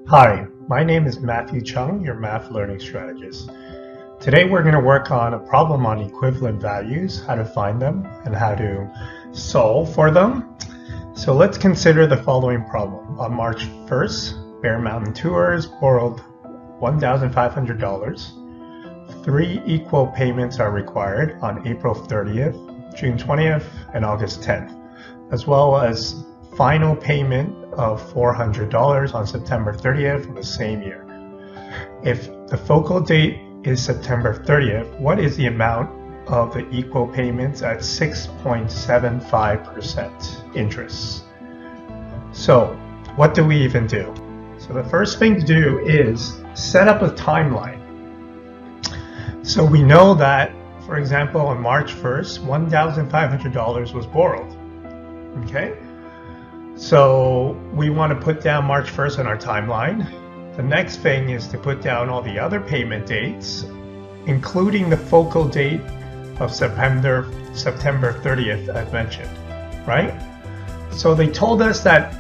Hi, my name is Matthew Chung, your math learning strategist. Today we're going to work on a problem on equivalent values, how to find them, and how to solve for them. So let's consider the following problem. On March 1st, Bear Mountain Tours borrowed $1,500. 3 equal payments are required on April 30th, June 20th, and August 10th, as well as final payment of $400 on September 30th of the same year. If the focal date is September 30th, what is the amount of the equal payments at 6.75% interest? So what do we even do? So the first thing to do is set up a timeline. So we know that, for example, on March 1st, $1,500 was borrowed. Okay? So we want to put down March 1st on our timeline. The next thing is to put down all the other payment dates, including the focal date of September 30th, as mentioned, right? So they told us that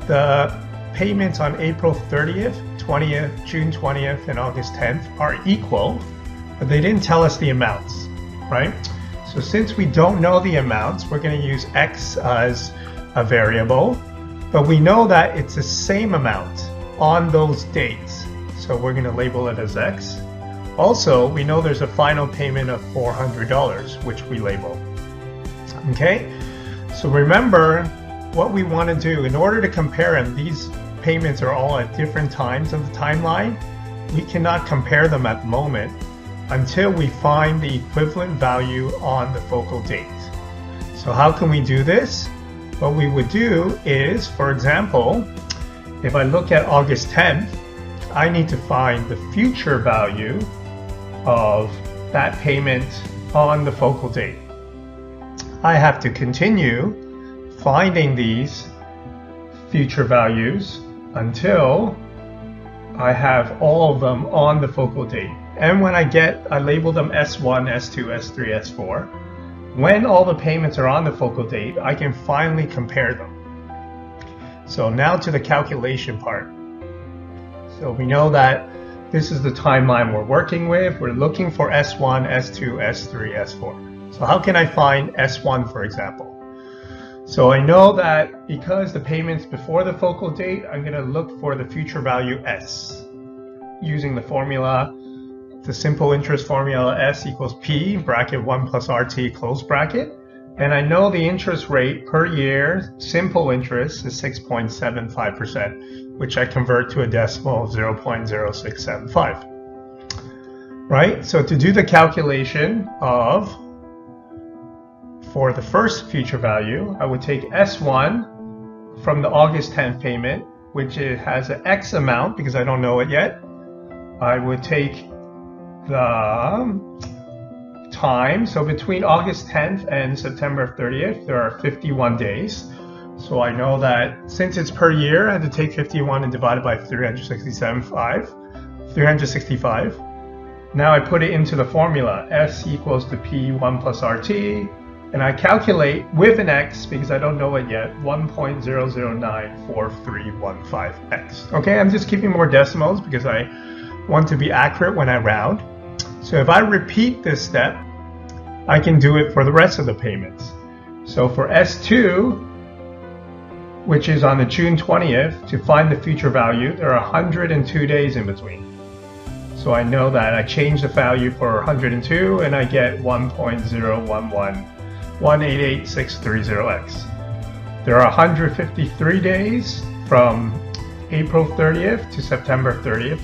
the payments on April 30th, 20th, June 20th, and August 10th are equal, but they didn't tell us the amounts, right? So since we don't know the amounts, we're going to use X as a variable, but we know that it's the same amount on those dates. So we're going to label it as X. Also, we know there's a final payment of $400, which we label. Okay, so remember what we want to do in order to compare them. These payments are all at different times of the timeline. We cannot compare them at the moment until we find the equivalent value on the focal date. So how can we do this? What we would do is, for example, if I look at August 10th, I need to find the future value of that payment on the focal date. I have to continue finding these future values until I have all of them on the focal date. And when I label them S1, S2, S3, S4. When all the payments are on the focal date, I can finally compare them. So now to the calculation part. So we know that this is the timeline we're working with. We're looking for S1, S2, S3, S4. So how can I find S1, for example? So I know that because the payments before the focal date, I'm going to look for the future value S. Using the formula, the simple interest formula, S equals P, bracket 1 plus RT, close bracket. And I know the interest rate per year, simple interest, is 6.75%, which I convert to a decimal of 0.0675. Right? So to do the calculation for the first future value, I would take S1 from the August 10th payment, which has an X amount because I don't know it yet. I would take the time, so between August 10th and September 30th, there are 51 days. So I know that since it's per year, I have to take 51 and divide it by 365. Now I put it into the formula, S equals to P 1 plus RT, and I calculate with an X, because I don't know it yet, 1.0094315X. Okay, I'm just keeping more decimals because I want to be accurate when I round. So if I repeat this step, I can do it for the rest of the payments. So for S2, which is on the June 20th, to find the future value, there are 102 days in between. So I know that I change the value for 102 and I get 1.011188630X. There are 153 days from April 30th to September 30th,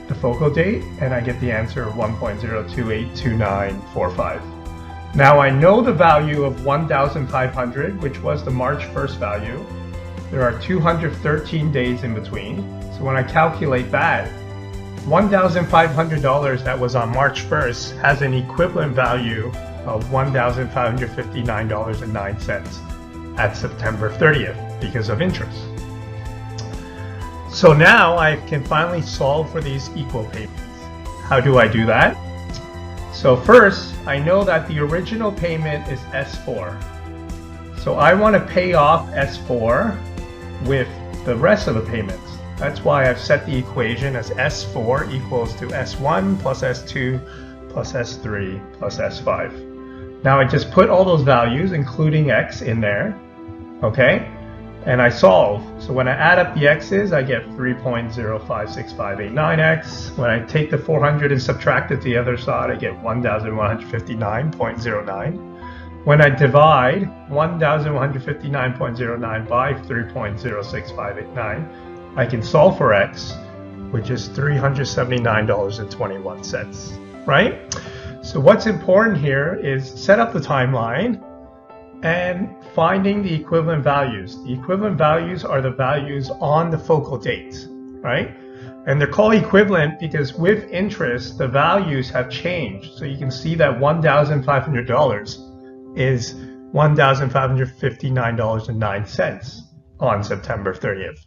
the focal date, and I get the answer of 1.0282945. Now I know the value of 1,500, which was the March 1st value. There are 213 days in between. So when I calculate that, $1,500 that was on March 1st has an equivalent value of $1,559.09 at September 30th because of interest. So now I can finally solve for these equal payments. How do I do that? So first, I know that the original payment is S4. So I want to pay off S4 with the rest of the payments. That's why I've set the equation as S4 equals to S1 plus S2 plus S3 plus S5. Now I just put all those values, including X, in there, okay? And I solve. So when I add up the X's, I get 3.056589X. When I take the 400 and subtract it to the other side, I get 1,159.09. When I divide 1,159.09 by 3.06589, I can solve for X, which is $379.21, right? So what's important here is set up the timeline and finding the equivalent values. The equivalent values are the values on the focal dates, right? And they're called equivalent because with interest, the values have changed. So you can see that $1,500 is $1,559.09 on September 30th.